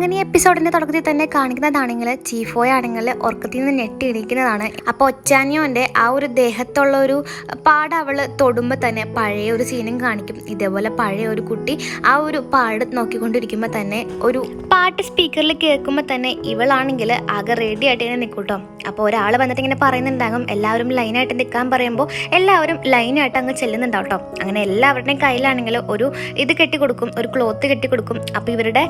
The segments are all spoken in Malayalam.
അങ്ങനെ എപ്പിസോഡിന്റെ തുടക്കത്തിൽ തന്നെ കാണിക്കുന്നതാണെങ്കിൽ ചീഫോയ ആണെങ്കിൽ ഉറക്കത്തിൽ നിന്ന് ഞെട്ടി എണീക്കുന്നതാണ്. അപ്പോൾ ഒച്ചാനിയോന്റെ ആ ഒരു ദേഹത്തുള്ള ഒരു പാട് അവള് തൊടുമ്പോൾ തന്നെ പഴയ ഒരു സീനും കാണിക്കും. ഇതേപോലെ പഴയ ഒരു കുട്ടി ആ ഒരു പാട് നോക്കിക്കൊണ്ടിരിക്കുമ്പോൾ തന്നെ ഒരു പാട്ട് സ്പീക്കറിൽ കേൾക്കുമ്പോൾ തന്നെ ഇവളാണെങ്കിൽ ആകെ റെഡി ആയിട്ട് ഇങ്ങനെ നിൽക്കൂട്ടോ. അപ്പോൾ ഒരാൾ വന്നിട്ട് ഇങ്ങനെ പറയുന്നുണ്ടാകും, എല്ലാവരും ലൈനായിട്ട് നിൽക്കാൻ പറയുമ്പോൾ എല്ലാവരും ലൈനായിട്ട് അങ്ങ് ചെല്ലുന്നുണ്ടാവും കേട്ടോ. അങ്ങനെ എല്ലാവരുടെയും കയ്യിലാണെങ്കിൽ ഒരു ഇത് കെട്ടിക്കൊടുക്കും, ഒരു ക്ലോത്ത് കെട്ടിക്കൊടുക്കും. അപ്പോൾ ഇവരുടെ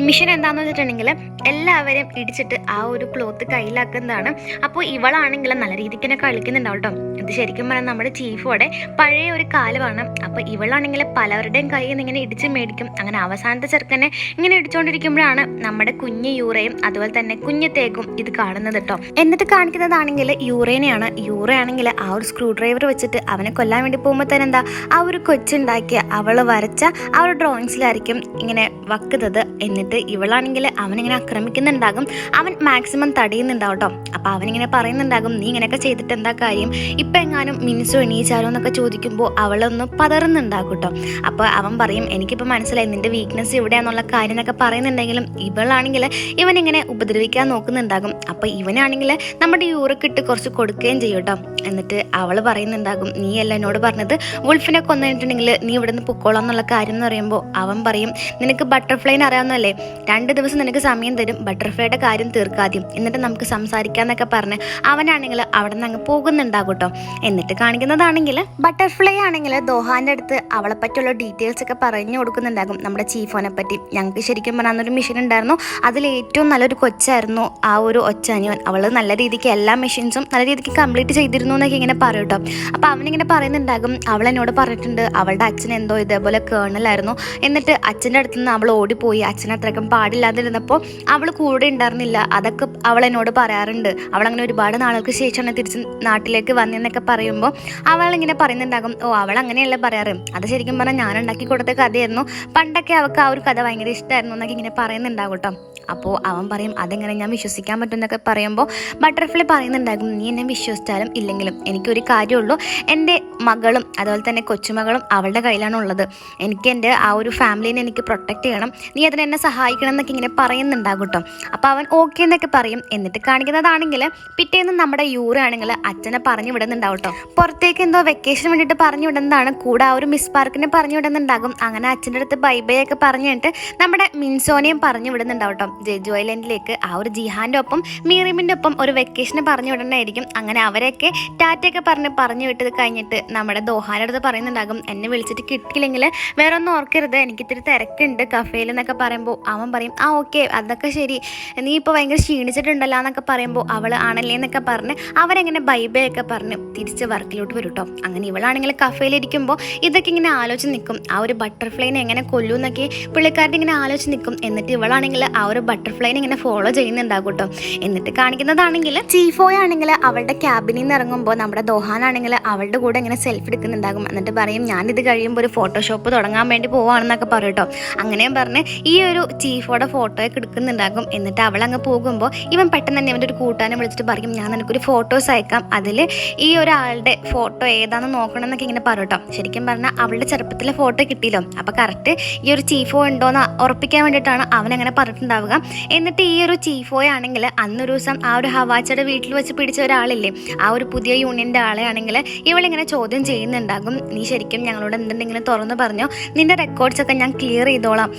മിഷൻ എന്താണെന്ന് വെച്ചിട്ടുണ്ടെങ്കിൽ എല്ലാവരെയും ഇടിച്ചിട്ട് ആ ഒരു ക്ലോത്ത് കയ്യിലാക്കുന്നതാണ്. അപ്പോൾ ഇവളാണെങ്കിൽ നല്ല രീതിക്ക് തന്നെ കളിക്കുന്നുണ്ടാവും കേട്ടോ. ഇത് ശരിക്കും പറഞ്ഞാൽ നമ്മുടെ ചീഫോടെ പഴയ ഒരു കാലമാണ്. അപ്പോൾ ഇവളാണെങ്കിൽ പലവരുടെയും കയ്യിൽ നിന്ന് ഇങ്ങനെ ഇടിച്ച് മേടിക്കും. അങ്ങനെ അവസാനത്തെ ചെറുക്കനെ ഇങ്ങനെ ഇടിച്ചുകൊണ്ടിരിക്കുമ്പോഴാണ് നമ്മുടെ കുഞ്ഞ് യൂറയും അതുപോലെ തന്നെ കുഞ്ഞ് തേക്കും ഇത് കാണുന്നത് കേട്ടോ. എന്നിട്ട് കാണിക്കുന്നതാണെങ്കിൽ യൂറേനെയാണ്. യൂറയാണെങ്കിൽ ആ ഒരു സ്ക്രൂ ഡ്രൈവർ വെച്ചിട്ട് അവനെ കൊല്ലാൻ വേണ്ടി പോകുമ്പോൾ തന്നെ എന്താ ആ ഒരു കൊച്ചുണ്ടാക്കിയ അവൾ വരച്ച ആ ഒരു ഡ്രോയിങ്സിലായിരിക്കും ഇങ്ങനെ വക്കുന്നത്. എന്നിട്ട് ഇവളാണെങ്കിൽ അവനിങ്ങനെ ആക്രമിക്കുന്നുണ്ടാകും. അവൻ മാക്സിമം തടയുന്നുണ്ടാവും കേട്ടോ. അപ്പോൾ അവനിങ്ങനെ പറയുന്നുണ്ടാകും, നീ ഇങ്ങനെയൊക്കെ ചെയ്തിട്ട് എന്താ കാര്യം, ഇപ്പം എങ്ങാനും മിനിസോ എണീച്ചാലോ എന്നൊക്കെ ചോദിക്കുമ്പോൾ അവളൊന്ന് പതറുന്നുണ്ടാകും കേട്ടോ. അപ്പോൾ അവൻ പറയും, എനിക്കിപ്പോൾ മനസ്സിലായി നിന്റെ വീക്ക്നെസ് ഇവിടെയാണെന്നുള്ള കാര്യം എന്നൊക്കെ പറയുന്നുണ്ടെങ്കിലും ഇവളാണെങ്കിൽ ഇവനിങ്ങനെ ഉപദ്രവിക്കാൻ നോക്കുന്നുണ്ടാകും. അപ്പോൾ ഇവനാണെങ്കിൽ നമ്മുടെ യൂറക്കിട്ട് കുറച്ച് കൊടുക്കുകയും ചെയ്യും കേട്ടോ. എന്നിട്ട് അവൾ പറയുന്നുണ്ടാകും, നീ അല്ല എന്നോട് പറഞ്ഞത് വുൾഫിനെ കൊന്നിട്ടുണ്ടെങ്കിൽ നീ ഇവിടെ നിന്ന് പൊക്കോളാം എന്നുള്ള കാര്യം എന്ന് പറയുമ്പോൾ അവൻ പറയും, നിനക്ക് ബട്ടർഫ്ലൈനെ അറിയാവുന്നല്ലേ, 2 ദിവസം നിനക്ക് സമയം തരും, ബട്ടർഫ്ലൈയുടെ കാര്യം തീർക്കാദ്യം, എന്നിട്ട് നമുക്ക് സംസാരിക്കാന്നൊക്കെ പറഞ്ഞ് അവനാണെങ്കിൽ അവിടെ നിന്ന് അങ്ങ് പോകുന്നുണ്ടാകും കേട്ടോ. എന്നിട്ട് കാണിക്കുന്നതാണെങ്കിൽ ബട്ടർഫ്ലൈ ആണെങ്കിൽ ദോഹാൻ്റെ അടുത്ത് അവളെ പറ്റിയുള്ള ഡീറ്റെയിൽസ് ഒക്കെ പറഞ്ഞു കൊടുക്കുന്നുണ്ടാകും, നമ്മുടെ ചീഫോനെ പറ്റി. ഞങ്ങൾക്ക് ശരിക്കും പറഞ്ഞാൽ ഒരു മിഷൻ ഉണ്ടായിരുന്നു, അതിൽ ഏറ്റവും നല്ലൊരു കൊച്ചായിരുന്നു ആ ഒരു ഒച്ചാനിയോൻ. അവൾ നല്ല രീതിക്ക് എല്ലാ മെഷീൻസും നല്ല രീതിക്ക് കംപ്ലീറ്റ് ചെയ്തിരുന്നു എന്നൊക്കെ ഇങ്ങനെ പറയും കേട്ടോ. അപ്പോൾ അവനിങ്ങനെ പറയുന്നുണ്ടാകും, അവൾ എന്നോട് പറഞ്ഞിട്ടുണ്ട് അവളുടെ അച്ഛൻ എന്തോ ഇതേപോലെ കേണലായിരുന്നു, എന്നിട്ട് അച്ഛൻ്റെ അടുത്ത് നിന്ന് അവൾ ഓടിപ്പോയി, അച്ഛൻ അത്രയ്ക്കും പാടില്ലാതിരുന്നപ്പോൾ അവൾ കൂടെ ഉണ്ടായിരുന്നില്ല, അതൊക്കെ അവൾ എന്നോട് പറയാറുണ്ട്. അവളങ്ങനെ ഒരുപാട് നാളുകൾക്ക് ശേഷമാണ് തിരിച്ച് നാട്ടിലേക്ക് വന്നതെന്നൊക്കെ പറയുമ്പോൾ അവളിങ്ങനെ പറയുന്നുണ്ടാകും, ഓ അവൾ അങ്ങനെയല്ല പറയാറ്, അത് ശരിക്കും പറഞ്ഞാൽ ഞാൻ ഉണ്ടാക്കി കൊടുത്ത കഥയായിരുന്നു, പണ്ടൊക്കെ അവൾക്ക് ആ ഒരു കഥ ഭയങ്കര ഇഷ്ടമായിരുന്നു എന്നൊക്കെ ഇങ്ങനെ പറയുന്നുണ്ടാകും കേട്ടോ. അപ്പോൾ അവൻ പറയും, അതെങ്ങനെ ഞാൻ വിശ്വസിക്കാൻ പറ്റും എന്നൊക്കെ പറയുമ്പോൾ ബട്ടർഫ്ലൈ പറയുന്നുണ്ടാകും, നീ എന്നെ വിശ്വസിച്ചാലും ഇല്ലെങ്കിലും എനിക്കൊരു കാര്യമുള്ളൂ, എൻ്റെ മകളും അതുപോലെ തന്നെ കൊച്ചുമകളും അവളുടെ കയ്യിലാണ് ഉള്ളത്, എനിക്ക് എൻ്റെ ആ ഒരു ഫാമിലീനെ എനിക്ക് പ്രൊട്ടക്റ്റ് ചെയ്യണം, നീ അതിനെന്നെ സഹായിക്കണം എന്നൊക്കെ ഇങ്ങനെ പറയുന്നുണ്ടാകും കേട്ടോ. അപ്പോൾ അവൻ ഓക്കെ എന്നൊക്കെ പറയും. എന്നിട്ട് കാണിക്കുന്നതാണെങ്കിൽ പിറ്റേന്ന് നമ്മുടെ യൂറാണെങ്കിൽ അച്ഛനെ പറഞ്ഞു വിടുന്നുണ്ടാവും കേട്ടോ. പുറത്തേക്ക് എന്തോ വെക്കേഷന് വേണ്ടിയിട്ട് പറഞ്ഞു വിടുന്നതാണ്, കൂടെ ആ ഒരു മിസ് പാർക്കിനെ പറഞ്ഞു വിടുന്നുണ്ടാകും. അങ്ങനെ അച്ഛൻ്റെ അടുത്ത് ബൈ ബൈ ഒക്കെ പറഞ്ഞിട്ട് നമ്മുടെ മിൻസോനെയും പറഞ്ഞു വിടുന്നുണ്ടാവും കേട്ടോ ജെജു ഐലൻഡിലേക്ക്. ആ ഒരു ജിഹാൻ്റെ ഒപ്പം മീറിമിൻ്റെ ഒപ്പം ഒരു വെക്കേഷന് പറഞ്ഞു വിടണമായിരിക്കും. അങ്ങനെ അവരെയൊക്കെ ടാറ്റയൊക്കെ പറഞ്ഞു വിട്ടത് കഴിഞ്ഞിട്ട് നമ്മുടെ ദോഹാൻ്റെ അടുത്ത് പറയുന്നുണ്ടാകും, എന്നെ വിളിച്ചിട്ട് കിട്ടിയില്ലെങ്കിൽ വേറെ ഒന്നും ഓർക്കരുത്, എനിക്ക് ഇത്തിരി തിരക്കുണ്ട് കഫേയിൽ എന്നൊക്കെ പറയുമ്പോൾ അവൻ പറയും, ആ ഓക്കെ അതൊക്കെ ശരി, നീ ഇപ്പോൾ ഭയങ്കര ക്ഷീണിച്ചിട്ടുണ്ടല്ലോ എന്നൊക്കെ പറയുമ്പോൾ അവൾ ആണല്ലേ എന്നൊക്കെ പറഞ്ഞ് അവരെങ്ങനെ ബൈ ബൈ ഒക്കെ പറഞ്ഞ് തിരിച്ച് വർക്കിലോട്ട് വരും കേട്ടോ. അങ്ങനെ ഇവളാണെങ്കിൽ കഫേയിലിരിക്കുമ്പോൾ ഇതൊക്കെ ഇങ്ങനെ ആലോചിച്ച് നിൽക്കും, ആ ഒരു ബട്ടർഫ്ലൈനെ എങ്ങനെ കൊല്ലൂ എന്നൊക്കെ പുള്ളിക്കാരുടെ ഇങ്ങനെ ആലോചിച്ച് നിൽക്കും. എന്നിട്ട് ഇവളാണെങ്കിൽ ആ ഒരു ബട്ടർഫ്ലൈനെ ഇങ്ങനെ ഫോളോ ചെയ്യുന്നുണ്ടാകും കേട്ടോ. എന്നിട്ട് കാണിക്കുന്നതാണെങ്കിൽ ചീഫോയ ആണെങ്കിൽ അവളുടെ ക്യാബിനിൽ നിന്ന് ഇറങ്ങുമ്പോൾ നമ്മുടെ ദോഹാനാണെങ്കിൽ അവളുടെ കൂടെ ഇങ്ങനെ സെൽഫി എടുക്കുന്നുണ്ടാകും. എന്നിട്ട് പറയും, ഞാനിത് കഴിയുമ്പോൾ ഒരു ഫോട്ടോഷോപ്പ് തുടങ്ങാൻ വേണ്ടി പോവാണെന്നൊക്കെ പറയും കേട്ടോ. അങ്ങനെയും പറഞ്ഞ് ഈ ഒരു ചീഫോടെ ഫോട്ടോയൊക്കെ എടുക്കുന്നുണ്ടാകും. എന്നിട്ട് അവളങ്ങ് പോകുമ്പോൾ ഇവൻ പെട്ടെന്ന് തന്നെ ഇവൻ്റെ ഒരു കൂട്ടാനെ വിളിച്ചിട്ട് പറയും, ഞാൻ നിനക്കൊരു ഫോട്ടോസ് അയക്കാം, അതിൽ ഈ ഒരാളുടെ ഫോട്ടോ ഏതാണെന്ന് നോക്കണം എന്നൊക്കെ ഇങ്ങനെ പറയും കേട്ടോ. ശരിക്കും പറഞ്ഞാൽ അവളുടെ ചെറുപ്പത്തിലെ ഫോട്ടോ കിട്ടിയല്ലോ, അപ്പോൾ കറക്റ്റ് ഈ ഒരു ചീഫോ ഉണ്ടോയെന്ന് ഉറപ്പിക്കാൻ വേണ്ടിയിട്ടാണ് അവനങ്ങനെ പറഞ്ഞിട്ടുണ്ടാവുക. എന്നിട്ട് ഈ ഒരു ചീഫോയ ആണെങ്കിൽ അന്നൊരു ദിവസം ആ ഒരു ഹവാച്ചയുടെ വീട്ടിൽ വെച്ച് പിടിച്ച ഒരാളില്ലേ, ആ ഒരു പുതിയ യൂണിയൻ്റെ ആളെ ആണെങ്കിൽ ഇവളിങ്ങനെ ചോദ്യം ചെയ്യുന്നുണ്ടാകും, നീ ശരിക്കും ഞങ്ങളോട് എന്തുണ്ടെങ്കിലും തുറന്ന് പറഞ്ഞോ, നിന്റെ റെക്കോർഡ്സ് ഒക്കെ ഞാൻ ക്ലിയർ ചെയ്തോളാം,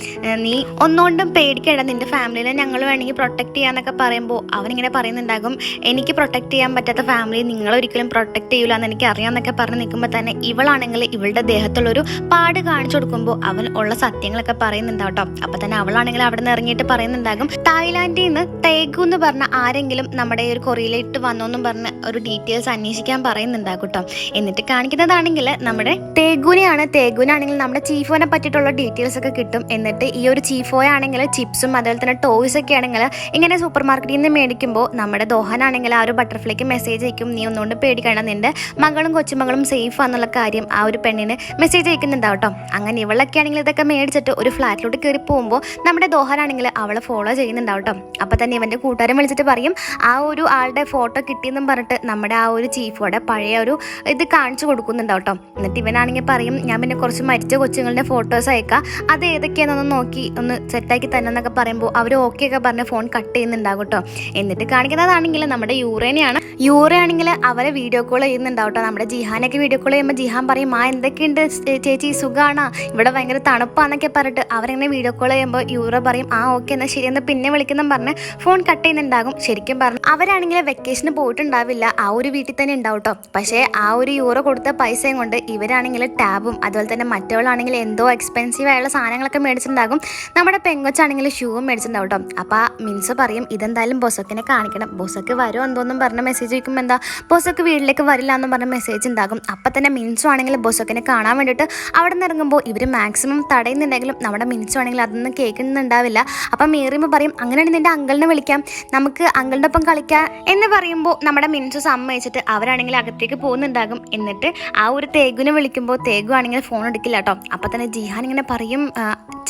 നീ ഒന്നുകൊണ്ടും പേടിക്കേണ്ട, നിന്റെ ഫാമിലിനെ ഞങ്ങൾ വേണമെങ്കിൽ പ്രൊട്ടക്ട് ചെയ്യാന്നൊക്കെ പറയുമ്പോൾ അവനിങ്ങനെ പറയുന്നുണ്ടാകും, എനിക്ക് പ്രൊട്ടക്ട് ചെയ്യാൻ പറ്റാത്ത ഫാമിലി നിങ്ങളൊരിക്കലും പ്രൊട്ടക്ട് ചെയ്യൂല എന്ന് എനിക്ക് അറിയാമെന്നൊക്കെ പറഞ്ഞ് നിൽക്കുമ്പോൾ തന്നെ ഇവളാണെങ്കിൽ ഇവളുടെ ദേഹത്തുള്ളൊരു പാട് കാണിച്ചു കൊടുക്കുമ്പോൾ അവൻ ഉള്ള സത്യങ്ങളൊക്കെ പറയുന്നുണ്ടാവും കേട്ടോ. അപ്പോൾ തന്നെ അവളാണെങ്കിൽ അവിടെ നിന്ന് ഇറങ്ങിയിട്ട് പറയുന്നുണ്ടാകും, തായ്ലാൻഡിൽ നിന്ന് തേഗു എന്ന് പറഞ്ഞ ആരെങ്കിലും നമ്മുടെ ഒരു കൊറിയയിലിട്ട് വന്നോന്നും പറഞ്ഞ് ഒരു ഡീറ്റെയിൽസ് അന്വേഷിക്കാൻ പറയുന്നുണ്ടാകും കേട്ടോ. എന്നിട്ട് കാണിക്കുന്നതാണെങ്കിൽ നമ്മുടെ തേഗുനാണെങ്കിൽ നമ്മുടെ ചീഫോനെ പറ്റിയിട്ടുള്ള ഡീറ്റെയിൽസ് ഒക്കെ കിട്ടും. എന്നിട്ട് ഈ ഒരു ചീഫോയ ആണെങ്കിൽ ചിപ്സും അതുപോലെ തന്നെ ടോയ്സ് ഒക്കെ ആണെങ്കിൽ ഇങ്ങനെ സൂപ്പർ മാർക്കറ്റിൽ നിന്ന് മേടിക്കുമ്പോൾ നമ്മുടെ ദോഹാനാണെങ്കിൽ ആ ഒരു ബട്ടർഫ്ലൈക്ക് മെസ്സേജ് അയക്കും, നീ ഒന്നുകൊണ്ട് പേടിക്കേണ്ട, നിന്റെ മകളും കൊച്ചുമകളും സേഫ് ആണെന്നുള്ള കാര്യം ആ ഒരു പെണ്ണിന് മെസ്സേജ് അയക്കുന്നുണ്ടാവും കേട്ടോ. അങ്ങനെ ഇവളൊക്കെ ആണെങ്കിൽ ഇതൊക്കെ മേടിച്ചിട്ട് ഒരു ഫ്ലാറ്റിലോട്ട് കയറി പോകുമ്പോൾ നമ്മുടെ ദോഹാനാണെങ്കിൽ അവളെ ഫോളോ ചെയ്യുന്നുണ്ടാവും കേട്ടോ. അപ്പോൾ തന്നെ ഇവൻ്റെ കൂട്ടുകാരൻ വിളിച്ചിട്ട് പറയും, ആ ഒരു ആളുടെ ഫോട്ടോ കിട്ടിയെന്നും പറഞ്ഞിട്ട് നമ്മുടെ ആ ഒരു ചീഫോടെ പഴയ ഒരു ഇത് കാണിച്ചു കൊടുക്കുന്നുണ്ടാവും കേട്ടോ. എന്നിട്ട് ഇവനാണെങ്കിൽ പറയും, ഞാൻ പിന്നെ കുറച്ച് മരിച്ച കൊച്ചുങ്ങളുടെ ഫോട്ടോസ് അയക്കാം, അത് ഏതൊക്കെയാണെന്നൊന്ന് നോക്കി ഒന്ന് സെറ്റാക്കി തന്നെ എന്നൊക്കെ പറയുമ്പോൾ അവർ ഓക്കെ ഒക്കെ പറഞ്ഞ് ഫോൺ കട്ട് ചെയ്യുന്നുണ്ടാകും കേട്ടോ. എന്നിട്ട് കാണിക്കുന്നതാണെങ്കിൽ നമ്മുടെ യൂറയാണെങ്കിൽ അവരെ വീഡിയോ കോൾ ചെയ്യുന്നുണ്ടാവും കേട്ടോ. നമ്മുടെ ജിഹാനൊക്കെ വീഡിയോ കോൾ ചെയ്യുമ്പോൾ ജിഹാൻ പറയും എന്തൊക്കെയുണ്ട് ചേച്ചി സുഖമാണോ, ഇവിടെ ഭയങ്കര തണുപ്പാന്നൊക്കെ പറഞ്ഞിട്ട് അവരെങ്ങനെ വീഡിയോ കോൾ ചെയ്യുമ്പോൾ യൂറ പറയും ഓക്കെ എന്നാൽ ശരി എന്ന് പിന്നെ വിളിക്കുന്ന പറഞ്ഞ് ഫോൺ കട്ട് ചെയ്യുന്നുണ്ടാകും. ശരിക്കും പറഞ്ഞു അവരാണെങ്കിൽ വെക്കേഷന് പോയിട്ടുണ്ടാവില്ല, ആ ഒരു വീട്ടിൽ തന്നെ ഉണ്ടാവും കേട്ടോ. പക്ഷേ ആ ഒരു യൂറോ കൊടുത്ത പൈസയും കൊണ്ട് ഇവരാണെങ്കിൽ ടാബും അതുപോലെ തന്നെ മറ്റവളാണെങ്കിൽ എന്തോ എക്സ്പെൻസീവ് ആയുള്ള സാധനങ്ങളൊക്കെ മേടിച്ചിട്ടുണ്ടാകും. നമ്മുടെ പെങ്കൊച്ചാണെങ്കിൽ ഷൂവും മേടിച്ചിട്ടുണ്ടാവും കേട്ടോ. അപ്പോൾ മിൻസ് പറയും ഇതെന്തായാലും ബൊസക്കിനെ കാണിക്കണം, ബൊസക്ക് വരുമോ എന്തോന്നും പറഞ്ഞ മെസ്സേജ് വയ്ക്കുമ്പോൾ ബൊസക്ക് വീട്ടിലേക്ക് വരില്ല എന്നും പറഞ്ഞ മെസ്സേജ് ഉണ്ടാകും. അപ്പം തന്നെ മിൻസു ആണെങ്കിൽ ബൊസക്കിനെ കാണാൻ വേണ്ടിയിട്ട് അവിടെ നിന്ന് ഇറങ്ങുമ്പോൾ ഇവർ മാക്സിമം തടയുന്നുണ്ടെങ്കിലും നമ്മുടെ മിൻസു ആണെങ്കിൽ അതൊന്നും കേൾക്കുന്നുണ്ടാവില്ല. അപ്പം മീറിയുമ്പോൾ പറയും അങ്ങനെയാണെങ്കിൽ നിന്റെ അങ്കിളിനെ വിളിക്കാം, നമുക്ക് അങ്കിളിൻ്റെ ഒപ്പം കളിക്കാം എന്ന് പറയുമ്പോൾ നമ്മുടെ മിൻസു സമ്മതിച്ചിട്ട് അവരാണെങ്കിൽ അകത്തേക്ക് പോകുന്നുണ്ടാകും. എന്നിട്ട് ആ ഒരു തേഗുവിനെ വിളിക്കുമ്പോൾ തേഗു ആണെങ്കിൽ ഫോൺ എടുക്കില്ല കേട്ടോ. അപ്പം തന്നെ ജിഹാൻ ഇങ്ങനെ പറയും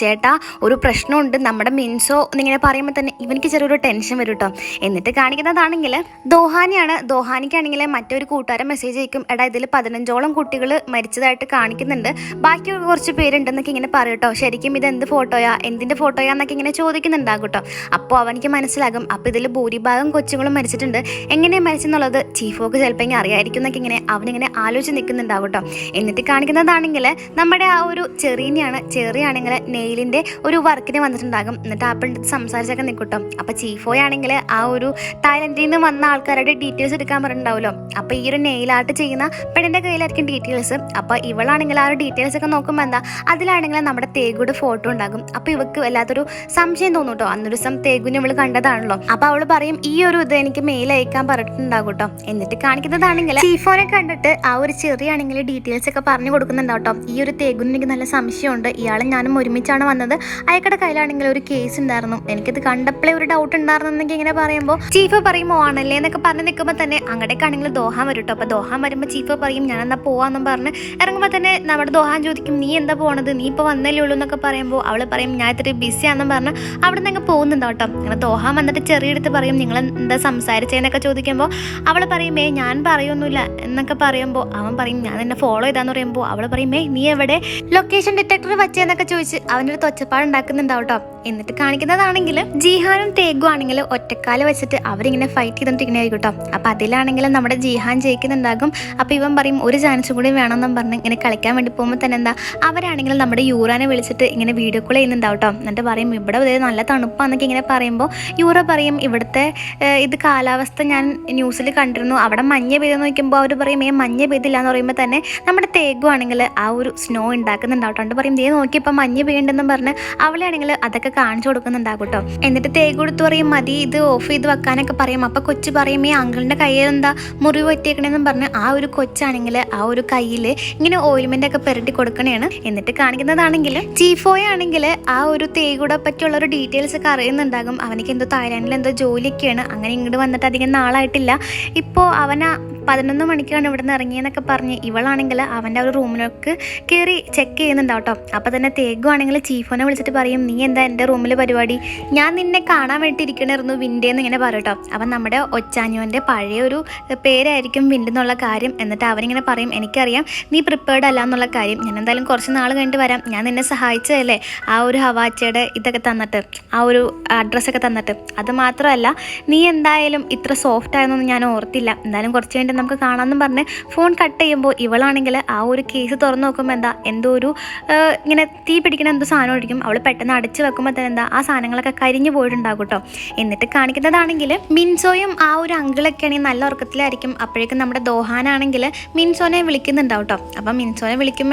ചേട്ടാ ഒരു പ്രശ്നമുണ്ട്, നമ്മുടെ മിൻസോ എന്നിങ്ങനെ പറയുമ്പോൾ തന്നെ ഇവനിക്ക് ചെറിയൊരു ടെൻഷൻ വരും കേട്ടോ. എന്നിട്ട് കാണിക്കുന്നതാണെങ്കിൽ ദോഹാനിക്കാണെങ്കിൽ മറ്റൊരു കൂട്ടുകാരൻ മെസ്സേജ് അയക്കും, എടാ ഇതിൽ 15ഓളം കുട്ടികൾ മരിച്ചതായിട്ട് കാണിക്കുന്നുണ്ട്, ബാക്കി കുറച്ച് പേരുണ്ടെന്നൊക്കെ ഇങ്ങനെ പറയും കേട്ടോ. ശരിക്കും ഇത് എന്ത് ഫോട്ടോയാ, എന്തിൻ്റെ ഫോട്ടോയാ എന്നൊക്കെ ഇങ്ങനെ ചോദിക്കുന്നുണ്ടാകും കേട്ടോ. അപ്പോൾ അവനിക്ക് മനസ്സിലാകും അപ്പോൾ ഇതിൽ ഭൂരിഭാഗം കൊച്ചുങ്ങളും മരിച്ചിട്ടുണ്ട്, എങ്ങനെയാണ് മരിച്ചെന്നുള്ളത് ചീഫോക്ക് ചിലപ്പോൾ ഇങ്ങനെ അറിയായിരിക്കും എന്നൊക്കെ ഇങ്ങനെ അവനിങ്ങനെ ആലോചിച്ച് നിൽക്കുന്നുണ്ടാകും കേട്ടോ. എന്നിട്ട് കാണിക്കുന്നതാണെങ്കിൽ നമ്മുടെ ആ ഒരു ചെറിയാണെങ്കിൽ നെയിലിൻ്റെ ഒരു വർക്കിന് വന്നിട്ടുണ്ടാകും. എന്നിട്ട് ആ പെണ്ണിട്ട് സംസാരിച്ചൊക്കെ നിൽക്കും കേട്ടോ. അപ്പോൾ ചീഫോയാണെങ്കിൽ ആ ഒരു തായ്ലൻഡിൽ നിന്ന് വന്ന ആൾക്കാരുടെ ഡീറ്റെയിൽസ് എടുക്കാൻ പറഞ്ഞിട്ടുണ്ടാവുമല്ലോ. അപ്പോൾ ഈ ഒരു നെയിൽ ആർട്ട് ചെയ്യുന്ന പെണ്ണിൻ്റെ കയ്യിലായിരിക്കും ഡീറ്റെയിൽസ്. അപ്പോൾ ഇവളാണെങ്കിൽ ആ ഒരു ഡീറ്റെയിൽസ് ഒക്കെ നോക്കുമ്പോൾ അതിലാണെങ്കിൽ നമ്മുടെ തേഗുയുടെ ഫോട്ടോ ഉണ്ടാകും. അപ്പോൾ ഇവൾക്ക് വല്ലാത്തൊരു സംശയം തോന്നും കേട്ടോ. അന്നൊരു ദിവസം തേഗുവിനെ ഇവള് കണ്ടതാണല്ലോ. അപ്പോൾ അവൾ പറയും ഈ ഒരു ഇത് എനിക്ക് മെയിൽ അയക്കാൻ പറഞ്ഞിട്ടുണ്ടാകും കേട്ടോ. എന്നിട്ട് കാണിക്കുന്നതാണെങ്കിൽ ചീഫോനെ കണ്ടിട്ട് ആ ഒരു ചെറിയാണെങ്കിൽ ഡീറ്റെയിൽസ് ഒക്കെ പറഞ്ഞു കൊടുക്കുന്നുണ്ടാവും കേട്ടോ. ഈ ഒരു തേഗുവിന് എനിക്ക് നല്ല സംശയമുണ്ട്, ഇയാളും ഞാനും ഒരുമിച്ചാണ് വന്നത്, അയക്കടെ കയ്യിലാണെങ്കിൽ ഒരു കേസ് ഉണ്ടായിരുന്നു, എനിക്കിത് കണ്ടപ്പോഴേ ഒരു ഡൗട്ട് ഉണ്ടായിരുന്നു എന്നൊക്കെ ഇങ്ങനെ പറയുമ്പോൾ ചീഫ് പറയുമോ ആണല്ലേ എന്നൊക്കെ പറഞ്ഞ് നിൽക്കുമ്പോൾ തന്നെ അങ്ങടേക്കാണെങ്കിൽ ദോഹാൻ വരും കേട്ടോ. അപ്പോൾ ദോഹാൻ വരുമ്പോൾ ചീഫ് പറയും ഞാൻ എന്നാൽ പോവാന്നും പറഞ്ഞ് ഇറങ്ങുമ്പോൾ തന്നെ നമ്മുടെ ദോഹാൻ ചോദിക്കും നീ എന്താ പോണത്, നീ ഇപ്പോൾ വന്നല്ലേ ഉള്ളൂ എന്നൊക്കെ പറയുമ്പോൾ അവൾ പറയും ഞാൻ ഇത്തിരി ബിസിയാണെന്നും പറഞ്ഞ് അവിടെ നിന്ന് പോകുന്നുണ്ടോ കേട്ടോ. അങ്ങനെ ദോഹാൻ വന്നിട്ട് ചെറിയെടുത്ത് പറയും നിങ്ങൾ എന്താ സംസാരിച്ചതെന്നൊക്കെ ചോദിക്കുമ്പോൾ അവൾ പറയും ഞാൻ പറയൊന്നുമില്ല എന്നൊക്കെ പറയുമ്പോൾ അവൻ പറയും ഞാൻ എന്നെ ഫോളോ ചെയ്താന്ന് പറയുമ്പോൾ അവൾ പറയും നീ എവിടെ ലൊക്കേഷൻ ഡിറ്റക്ടർ വെച്ചെന്നൊക്കെ ചോദിച്ച് അവൻ്റെ ഒരു ഒച്ചപ്പാട് ഉണ്ടാക്കുന്നുണ്ടാവും കേട്ടോ. എന്നിട്ട് കാണിക്കുന്നതാണെങ്കിൽ ജിഹാനും തേഗു ആണെങ്കിൽ ഒറ്റക്കാല് വെച്ചിട്ട് അവരിങ്ങനെ ഫൈറ്റ് ചെയ്തോണ്ടിരിക്കണായിരിക്കും കേട്ടോ. അപ്പം അതിലാണെങ്കിൽ നമ്മുടെ ജിഹാൻ ജയിക്കുന്നുണ്ടാകും. അപ്പം ഇവൻ പറയും ഒരു ചാൻസ് കൂടി വേണമെന്നും പറഞ്ഞ് ഇങ്ങനെ കളിക്കാൻ വേണ്ടി പോകുമ്പോൾ തന്നെ അവരാണെങ്കിൽ നമ്മുടെ യൂറാനെ വിളിച്ചിട്ട് ഇങ്ങനെ വീഡിയോ കോൾ ചെയ്യുന്നുണ്ടാവും കേട്ടോ. എന്നിട്ട് പറയും ഇവിടെ നല്ല തണുപ്പാന്നൊക്കെ ഇങ്ങനെ പറയുമ്പോൾ യൂറ പറയും ഇവിടുത്തെ ഇത് കാലാവസ്ഥ ഞാൻ ന്യൂസിൽ കണ്ടിരുന്നു, അവിടെ മഞ്ഞ പെയ്തെന്ന് നോക്കുമ്പോൾ അവർ പറയും മഞ്ഞ പെയ്തില്ല എന്ന് പറയുമ്പോൾ തന്നെ നമ്മുടെ തേഗു ആണെങ്കിൽ ആ ഒരു സ്നോ ഉണ്ടാക്കുന്നുണ്ടാവും കേട്ടോ. പറയും ദേ നോക്കിയപ്പോൾ മഞ്ഞ പെയ്യുണ്ടെന്നും പറഞ്ഞ് അവളെ ആണെങ്കിൽ അതൊക്കെ കാണിച്ചു കൊടുക്കുന്നുണ്ടാകും കേട്ടോ. എന്നിട്ട് തേഗു എടുത്ത് പറയും മതി ഇത് ഓഫ് ചെയ്ത് വെക്കാനൊക്കെ പറയും. അപ്പോൾ കൊച്ചു പറയും അങ്കിളിൻ്റെ കയ്യിൽ എന്താ മുറിവ് പറ്റിയേക്കണേന്നും പറഞ്ഞ് ആ ഒരു കൊച്ചാണെങ്കിൽ ആ ഒരു കയ്യിൽ ഇങ്ങനെ ഓയിൽമെൻ്റ് ഒക്കെ പുരട്ടി കൊടുക്കണേണ്. എന്നിട്ട് കാണിക്കുന്നതാണെങ്കിൽ ചീഫോയ ആണെങ്കിൽ ആ ഒരു തേഗുടെ പറ്റിയുള്ള ഒരു ഡീറ്റെയിൽസ് ഒക്കെ അറിയുന്നുണ്ടാകും. അവനക്ക് എന്തോ തായ്ലാൻഡിൽ എന്തോ ജോലിയൊക്കെയാണ്, അങ്ങനെ ഇങ്ങോട്ട് വന്നിട്ട് അധികം നാളായിട്ടില്ല. ഇപ്പോൾ അവന 11 മണിക്കാണ് ഇവിടെ നിന്ന് ഇറങ്ങിയെന്നൊക്കെ പറഞ്ഞ് ഇവളാണെങ്കിൽ അവൻ്റെ ഒരു റൂമിലേക്ക് കയറി ചെക്ക് ചെയ്യുന്നുണ്ടാവും കേട്ടോ. അപ്പോൾ തന്നെ തേഗു ആണെങ്കിൽ ചീഫോനെ വിളിച്ചിട്ട് പറയും നീ എന്താ എൻ്റെ റൂമിൽ പരിപാടി, ഞാൻ നിന്നെ കാണാൻ വേണ്ടി ഇരിക്കണമായിരുന്നു വിൻഡേന്ന് ഇങ്ങനെ പറയും കേട്ടോ. അപ്പം നമ്മുടെ ഒച്ചാഞ്ഞോൻ്റെ പഴയ ഒരു പേരായിരിക്കും വിൻഡ് എന്നുള്ള കാര്യം. എന്നിട്ട് അവനിങ്ങനെ പറയും എനിക്കറിയാം നീ പ്രിപ്പയർഡ് അല്ല എന്നുള്ള കാര്യം, ഞാൻ എന്തായാലും കുറച്ച് നാൾ കഴിഞ്ഞിട്ട് വരാം, ഞാൻ നിന്നെ സഹായിച്ചതല്ലേ ആ ഒരു ഹവാച്ചയുടെ ഇതൊക്കെ തന്നിട്ട് ആ ഒരു അഡ്രസ്സൊക്കെ തന്നിട്ട്, അത് മാത്രമല്ല നീ എന്തായാലും ഇത്ര സോഫ്റ്റ് ആയെന്നൊന്നും ഞാൻ ഓർത്തില്ല, എന്തായാലും കുറച്ച് കഴിഞ്ഞിട്ട് നമുക്ക് കാണാമെന്നും പറഞ്ഞ് ഫോൺ കട്ട് ചെയ്യുമ്പോൾ ഇവളാണെങ്കിൽ ആ ഒരു കേസ് തുറന്ന് നോക്കുമ്പോൾ എന്തോ ഒരു ഇങ്ങനെ തീ പിടിക്കുന്ന എന്തോ സാധനം ഒഴിക്കും. അവൾ പെട്ടെന്ന് അടച്ച് വെക്കുമ്പോൾ തന്നെ ആ സാധനങ്ങളൊക്കെ കരിഞ്ഞു പോയിട്ടുണ്ടാകും കേട്ടോ. എന്നിട്ട് കാണിക്കുന്നതാണെങ്കിൽ മിൻസോയും ആ ഒരു അങ്കിളൊക്കെ ആണെങ്കിൽ നല്ല ഉറക്കത്തിലായിരിക്കും. അപ്പോഴേക്കും നമ്മുടെ ദോഹാനാണെങ്കിൽ മിൻസോനെ വിളിക്കുന്നുണ്ടാവും കേട്ടോ. അപ്പം മിൻസോനെ വിളിക്കുമ്പോൾ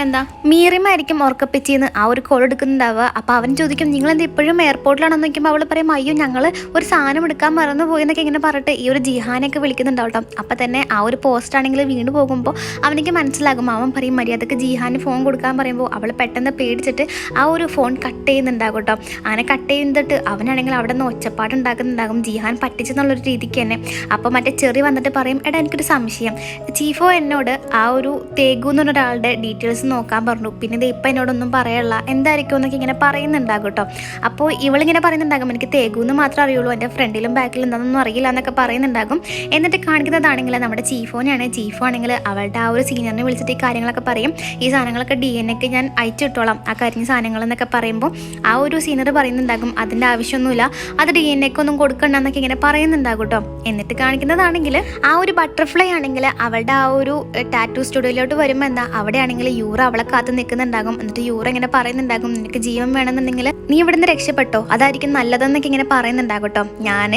മീറിമായിരിക്കും ഉറക്കപ്പിച്ചിന്ന് ആ ഒരു കോൾ എടുക്കുന്നുണ്ടാവുക. അപ്പോൾ അവൻ ചോദിക്കും നിങ്ങളെന്താ ഇപ്പോഴും എയർപോർട്ടിലാണെന്ന് നോക്കുമ്പോൾ അവൾ പറയും അയ്യോ ഞങ്ങൾ ഒരു സാധനം എടുക്കാൻ മറന്നു പോയി എന്നൊക്കെ ഇങ്ങനെ പറഞ്ഞിട്ട് ഈ ഒരു ജിഹാനൊക്കെ വിളിക്കുന്നുണ്ടാവും കേട്ടോ. അപ്പം തന്നെ ആ ഒരു പോസ്റ്റ് ആണെങ്കിൽ വീണ് പോകുമ്പോൾ അവനിക്ക് മനസ്സിലാകും. അവൻ പറയും മര്യാദക്ക് ജിഹാന് ഫോൺ കൊടുക്കാൻ പറയുമ്പോൾ അവൾ പെട്ടെന്ന് പേടിച്ചിട്ട് ആ ഒരു ഫോൺ കട്ട് ചെയ്യുന്നുണ്ടാകും കേട്ടോ. അങ്ങനെ കട്ട് ചെയ്തിട്ട് അവനാണെങ്കിൽ അവിടെ നിന്ന് ഒച്ചപ്പാട് ഉണ്ടാക്കുന്നുണ്ടാകും ജിഹാൻ പറ്റിച്ചെന്നുള്ളൊരു രീതിക്ക് തന്നെ. അപ്പോൾ മറ്റേ ചെറി വന്നിട്ട് പറയും എടാ എനിക്കൊരു സംശയം, ചീഫോ എന്നോട് ആ ഒരു തേഗു എന്ന് പറഞ്ഞൊരാളുടെ ഡീറ്റെയിൽസ് നോക്കാൻ പറഞ്ഞു, പിന്നെ ഇത് ഇപ്പം എന്നോടൊന്നും പറയല്ല എന്തായിരിക്കും എന്നൊക്കെ ഇങ്ങനെ പറയുന്നുണ്ടാകും കേട്ടോ. അപ്പോൾ ഇവളിങ്ങനെ പറയുന്നുണ്ടാകും എനിക്ക് തേഗു എന്ന് മാത്രമേ അറിയുള്ളൂ, എൻ്റെ ഫ്രണ്ടിലും ബാക്കിലും എന്താണെന്നൊന്നും അറിയില്ല എന്നൊക്കെ പറയുന്നുണ്ടാകും. എന്നിട്ട് കാണിക്കുന്നതാണെങ്കിൽ നമ്മുടെ ചീഫോനെയാണ്. ചീഫോ ആണെങ്കിൽ അവളുടെ ആ ഒരു സീനിയറിനെ വിളിച്ചിട്ട് ഈ കാര്യങ്ങളൊക്കെ പറയും. ഈ സാധനങ്ങളൊക്കെ DNA ഞാൻ അയച്ചിട്ടോളാം, ആ കരിഞ്ഞ സാധനങ്ങൾ എന്നൊക്കെ പറയുമ്പോൾ ആ ഒരു സീനിയർ പറയുന്നുണ്ടാകും അതിൻ്റെ ആവശ്യമൊന്നുമില്ല, അത് DNA ഒന്നും കൊടുക്കണ്ടെന്നൊക്കെ ഇങ്ങനെ പറയുന്നുണ്ടാകും കേട്ടോ. എന്നിട്ട് കാണിക്കുന്നതാണെങ്കിൽ ആ ഒരു ബട്ടർഫ്ലൈ ആണെങ്കിൽ അവളുടെ ആ ഒരു ടാറ്റു സ്റ്റുഡിയോയിലോട്ട് വരുമ്പോൾ എന്താ അവിടെയാണെങ്കിൽ യൂറ അവളെ കാത്ത് നിൽക്കുന്നുണ്ടാകും. എന്നിട്ട് യൂറ ഇങ്ങനെ പറയുന്നുണ്ടാകും നിനക്ക് ജീവൻ വേണമെന്നുണ്ടെങ്കിൽ നീ ഇവിടുന്ന് രക്ഷപ്പെട്ടോ, അതായിരിക്കും നല്ലതെന്നൊക്കെ ഇങ്ങനെ പറയുന്നുണ്ടാകും കേട്ടോ. ഞാൻ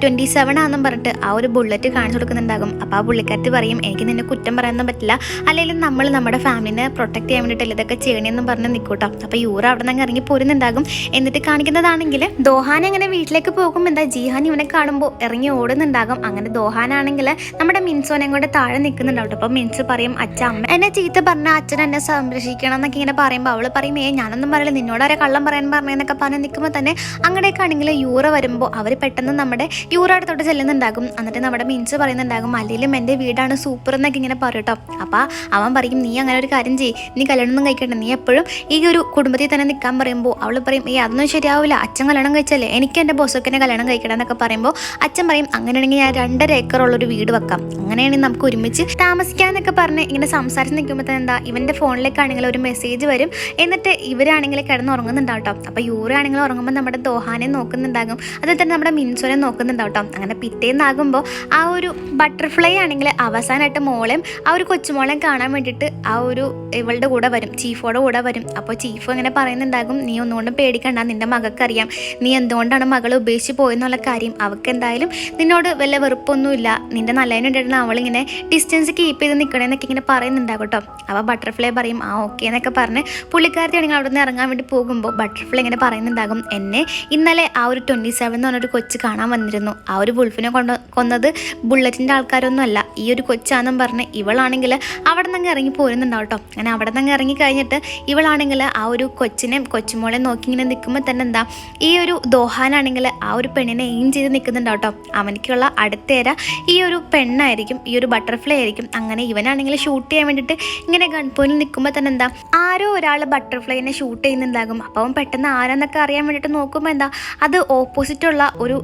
27 ആണെന്നും പറഞ്ഞിട്ട് ആ ഒരു ബുള്ളറ്റ് കാണിച്ചു കൊടുക്കുന്നുണ്ടാകും. അപ്പോൾ ആ പുള്ളിക്കാരത്തി പറയും എനിക്ക് നിന്നെ കുറ്റം പറയാനൊന്നും പറ്റില്ല, അല്ലെങ്കിൽ നമ്മൾ നമ്മുടെ ഫാമിലിനെ പ്രൊട്ടക്ട് ചെയ്യാൻ വേണ്ടിയിട്ടല്ല ഇതൊക്കെ ചെയ്യണമെന്നും പറഞ്ഞ് നിൽക്കൂട്ടോ. അപ്പോൾ യൂറ അവിടെ നിന്ന് ഇറങ്ങി പോരുന്നുണ്ടാകും. എന്നിട്ട് കാണിക്കുന്നതാണെങ്കിൽ ദോഹാൻ അങ്ങനെ വീട്ടിലേക്ക് പോകുമ്പോൾ എന്താ ജിഹാൻ ഇവനെ കാണുമ്പോൾ ഇറങ്ങി ഓടുന്നുണ്ടാകും. അങ്ങനെ ദോഹാനാണെങ്കിൽ നമ്മുടെ മിൻസോനെ കൊണ്ട് താഴെ നിൽക്കുന്നുണ്ടാവും. അപ്പോൾ മിൻസ് പറയും അച്ഛ അമ്മ എന്നെ ചീത്ത പറഞ്ഞ അച്ഛൻ എന്നെ സംരക്ഷിക്കണം എന്നൊക്കെ ഇങ്ങനെ പറയുമ്പോൾ അവൾ പറയും ഞാനൊന്നും പറയില്ല, നിന്നോടാരെ കള്ളം പറയാൻ പറഞ്ഞെന്നൊക്കെ പറഞ്ഞ് നിൽക്കുമ്പോൾ തന്നെ അങ്ങനെയൊക്കെ ആണെങ്കിൽ യൂറ വരുമ്പോൾ അവർ പെട്ടെന്ന് നമ്മുടെ യൂറയുടെ തൊട്ട് ചെല്ലുന്നുണ്ടാകും. എന്നിട്ട് നമ്മുടെ മിൻസ് പറയുന്നുണ്ടാകും അല്ലെങ്കിലും എൻ്റെ വീടാണ് സൂപ്പർ എന്നൊക്കെ ഇങ്ങനെ പറയും കേട്ടോ. അപ്പോൾ അവൻ പറയും നീ അങ്ങനെ ഒരു കാര്യം ചെയ്യ്, നീ കല്യാണമൊന്നും കഴിക്കണ്ട, നീ എപ്പോഴും ഈ ഒരു കുടുംബത്തിൽ തന്നെ നിൽക്കാൻ പറയുമ്പോൾ അവൾ പറയും അതൊന്നും ശരിയാവില്ല, അച്ഛൻ കല്യാണം കഴിച്ചല്ലേ, എനിക്ക് എൻ്റെ ബോസൊക്കെ കല്യാണം കഴിക്കണം എന്നൊക്കെ പറയുമ്പോൾ അച്ഛൻ പറയും അങ്ങനെയാണെങ്കിൽ ഞാൻ 2.5 ഏക്കറുള്ളൊരു വീട് വെക്കാം, അങ്ങനെയാണെങ്കിൽ നമുക്ക് ഒരുമിച്ച് താമസിക്കാന്നൊക്കെ പറഞ്ഞ് ഇങ്ങനെ സംസാരിച്ച് നിൽക്കുമ്പോൾ തന്നെ എന്താ ഇവൻ്റെ ഫോണിലേക്കാണെങ്കിൽ ഒരു മെസ്സേജ് വരും. എന്നിട്ട് ഇവരാണെങ്കിൽ കിടന്നുറങ്ങുന്നുണ്ടാവും കേട്ടോ. അപ്പോൾ യൂറ ആണെങ്കിൽ ഉറങ്ങുമ്പോൾ നമ്മുടെ ദോഹാനെ നോക്കുന്നുണ്ടാകും, അതുപോലെ തന്നെ നമ്മുടെ മിൻസോനെ നോക്കുന്നുണ്ടാവും കേട്ടോ. അങ്ങനെ പിറ്റേന്നാകുമ്പോൾ ആ ഒരു ബട്ടർഫ്ലൈ ആണെങ്കിൽ അവസാനമായിട്ട് മോളെയും ആ ഒരു കൊച്ചുമോളെയും കാണാൻ വേണ്ടിയിട്ട് ആ ഒരു ഇവളുടെ കൂടെ വരും, ചീഫോടെ കൂടെ വരും. അപ്പോൾ ചീഫ് ഇങ്ങനെ പറയുന്നുണ്ടാകും നീ ഒന്നുകൊണ്ടും പേടിക്കണ്ട, നിൻ്റെ മകൾക്കറിയാം നീ എന്തുകൊണ്ടാണ് മകളെ ഉപേക്ഷിച്ച് പോയെന്നുള്ള കാര്യം, അവൾക്ക് എന്തായാലും നിന്നോട് വല്ല വെറുപ്പൊന്നുമില്ല, നിൻ്റെ നല്ലതിനുണ്ടായിരുന്നു അവളിങ്ങനെ ഡിസ്റ്റൻസ് കീപ്പ് ചെയ്ത് നിൽക്കണമെന്നൊക്കെ ഇങ്ങനെ പറയുന്നുണ്ടാകും കേട്ടോ. അപ്പോൾ ബട്ടർഫ്ലൈ പറയും ഓക്കെ എന്നൊക്കെ പറഞ്ഞ് പുള്ളിക്കാരത്തി ആണെങ്കിൽ അവിടെ നിന്ന് ഇറങ്ങാൻ വേണ്ടി പോകുമ്പോൾ ബട്ടർഫ്ലൈ ഇങ്ങനെ പറയുന്നുണ്ടാകും എന്നെ ഇന്നലെ ആ ഒരു 27 എന്ന് പറഞ്ഞൊരു കൊച്ച് കാണാൻ വന്നിരുന്നു, ആ ഒരു വുൾഫിനെ കൊന്നത് ബുള്ളറ്റിൻ്റെ ആൾക്കാരൊന്നും അല്ല, ഈ ഒരു കൊച്ചാണെന്നും പറഞ്ഞ് ഇവളാണെങ്കിൽ അവിടെ നിന്ന് ഇറങ്ങി പോരുന്നുണ്ടാവും കേട്ടോ. അങ്ങനെ അവിടെ നിന്ന് ഇറങ്ങി കഴിഞ്ഞിട്ട് ഇവളാണെങ്കിൽ ആ ഒരു കൊച്ചുമോളെ നോക്കി ഇങ്ങനെ നിൽക്കുമ്പോൾ തന്നെ എന്താ ഈ ഒരു ദോഹാനാണെങ്കിൽ ആ ഒരു പെണ്ണിനെ എയിം ചെയ്ത് നിൽക്കുന്നുണ്ടാവും കേട്ടോ. അവനിക്കുള്ള അടുത്തേര ഈ ഒരു പെണ്ണായിരിക്കും, ഈ ഒരു ബട്ടർഫ്ലൈ ആയിരിക്കും. അങ്ങനെ ഇവനാണെങ്കിൽ ഷൂട്ട് ചെയ്യാൻ വേണ്ടിയിട്ട് ഇങ്ങനെ ഗൺ പോയിന്റിൽ നിൽക്കുമ്പോൾ തന്നെ എന്താ ആരോ ഒരാൾ ബട്ടർഫ്ലൈനെ ഷൂട്ട് ചെയ്യുന്നുണ്ടാകും. അപ്പോൾ അവൻ പെട്ടെന്ന് ആരാന്നൊക്കെ അറിയാൻ വേണ്ടിയിട്ട് നോക്കുമ്പോൾ എന്താ അത് ഓപ്പോസിറ്റുള്ള ഒരു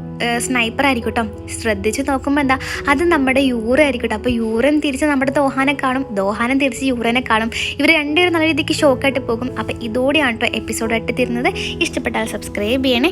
സ്നൈപ്പർ ആയിരിക്കും കേട്ടോ. ശ്രദ്ധിച്ച് നോക്കുമ്പോൾ എന്താ അത് നമ്മുടെ യൂറ ആയിരിക്കും കേട്ടോ. അപ്പോൾ യൂറൻ തിരിച്ച് നമ്മുടെ ദോഹാനെ കാണും, ദോഹാനം തിരിച്ച് യൂറനെ കാണും. ഇവർ രണ്ടുപേരും നല്ല രീതിക്ക് ഷോക്കായിട്ട് പോകും. അപ്പോൾ ഇതോടെയാണ് കേട്ടോ എപ്പിസോഡ് 8 തീരുന്നത്. ഇഷ്ടപ്പെട്ടാൽ സബ്സ്ക്രൈബ് ചെയ്യണേ.